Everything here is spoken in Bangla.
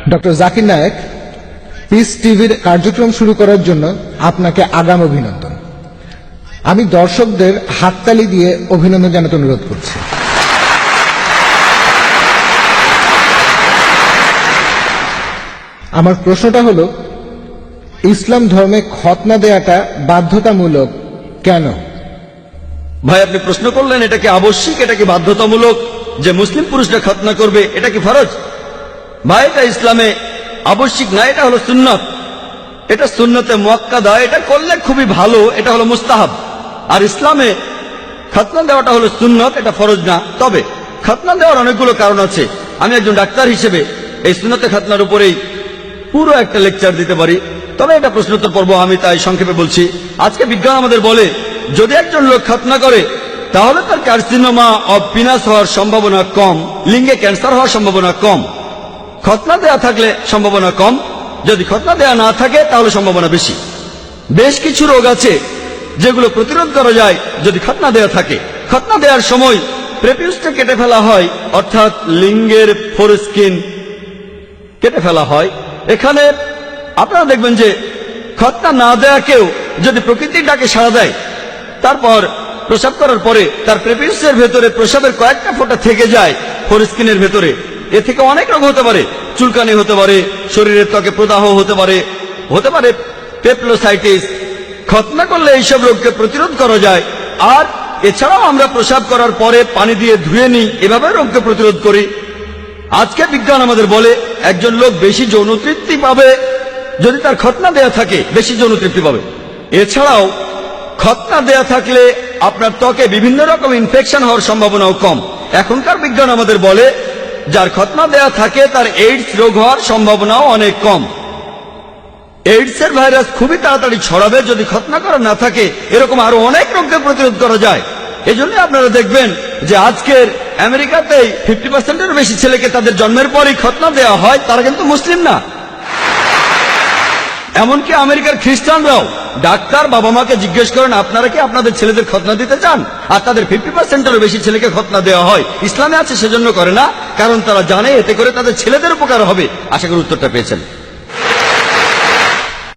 ডক্টর জাকির নায়েক, পিস টিভির কার্যক্রম শুরু করার জন্য আপনাকে আগাম অভিনন্দন। আমি দর্শকদের হাততালি দিয়ে অভিনন্দন জানাতে অনুরোধ করছি। আমার প্রশ্নটা হলো, ইসলাম ধর্মে খতনা দেয়াটা বাধ্যতামূলক কেন? ভাই, আপনি প্রশ্ন করলেন এটা কি আবশ্যিক, এটা কি বাধ্যতামূলক যে মুসলিম পুরুষরা খতনা করবে, এটা কি ফরজ? ভাই, এটা ইসলামে আবশ্যিক না, এটা হলো সুন্নত। এটা সুন্নতে মুআক্কাদা, এটা করলে খুবই ভালো, এটা হলো মুস্তাহাব। আর ইসলামে খতনা দেওয়াটা হলো সুন্নত, এটা ফরজ না। তবে খতনা দেওয়ার অনেকগুলো কারণ আছে। আমি একজন ডাক্তার হিসেবে এই সুন্নতে খতনার উপরেই পুরো একটা লেকচার দিতে পারি, তবে এটা প্রশ্নোত্তর পর্ব, আমি তাই সংক্ষেপে বলছি। আজকে বিজ্ঞান আমাদের বলে, যদি একজন লোক খতনা করে তাহলে তার কার্সিনোমা অব পিনাস হওয়ার সম্ভাবনা কম, লিঙ্গে ক্যান্সার হওয়ার সম্ভাবনা কম। খতনা দেয়া থাকলে সম্ভাবনা কম, যদি খতনা দেয়া না থাকে তাহলে সম্ভাবনা বেশি। বেশ কিছু রোগ আছে যেগুলো প্রতিরোধ করা যায় যদি খতনা দেয়া থাকে। খতনা দেওয়ার সময় প্রেপিউসটা কেটে ফেলা হয়, অর্থাৎ লিঙ্গের ফোরস্কিন কেটে ফেলা হয়। এখানে আপনারা দেখবেন যে খতনা না দেয়া কেউ যদি প্রকৃতির ডাকে সাড়া দেয়, তারপর প্রসাব করার পরে তার প্রেপিউসের ভেতরে প্রসাবের কয়েকটা ফোঁটা থেকে যায় ফোরস্কিনের ভেতরে, এ থেকে অনেক রোগ হতে পারে। চুলকানি হতে পারে, শরীরের ত্বকে প্রদাহ হতে পারে, পেপলোসাইটিস। খতনা করলে এইসব রোগকে প্রতিরোধ করা যায়। আর এছাড়াও আমরা প্রসাব করার পরে পানি দিয়ে ধুয়ে নিই, এভাবে রোগকে প্রতিরোধ করি। আজকে বিজ্ঞান আমাদের বলে একজন লোক বেশি যৌন তৃপ্তি পাবে যদি তার খতনা দেয়া থাকে, বেশি যৌন তৃপ্তি পাবে। এছাড়াও খতনা দেয়া থাকলে আপনার ত্বকে বিভিন্ন রকম ইনফেকশন হওয়ার সম্ভাবনাও কম। এখনকার বিজ্ঞান আমাদের বলে যার খতনা দেয়া থাকে তার এইডস রোগ হওয়ার সম্ভাবনাও অনেক কম। এইডসের ভাইরাস খুবই তাড়াতাড়ি ছড়াবে যদি খতনা করা না থাকে। এরকম আরো অনেক রোগকে প্রতিরোধ করা যায়। এজন্য আপনারা দেখবেন যে আজকের আমেরিকাতেই 50%-এর বেশি ছেলেকে তাদের জন্মের পরই খতনা দেওয়া হয়, তারা কিন্তু মুসলিম না। এমনকি আমেরিকার খ্রিস্টানরাও ডাক্তার বাবা মাকে জিজ্ঞেস করেন, আপনারা কি আপনাদের ছেলেদের খতনা দিতে চান? আর তাদের 50%-এরও বেশি ছেলেকে খতনা দেওয়া হয়। ইসলামে আছে সেজন্য করে না, কারণ তারা জানে এতে করে তাদের ছেলেদের উপকার হবে। আশা করি উত্তরটা পেয়েছেন।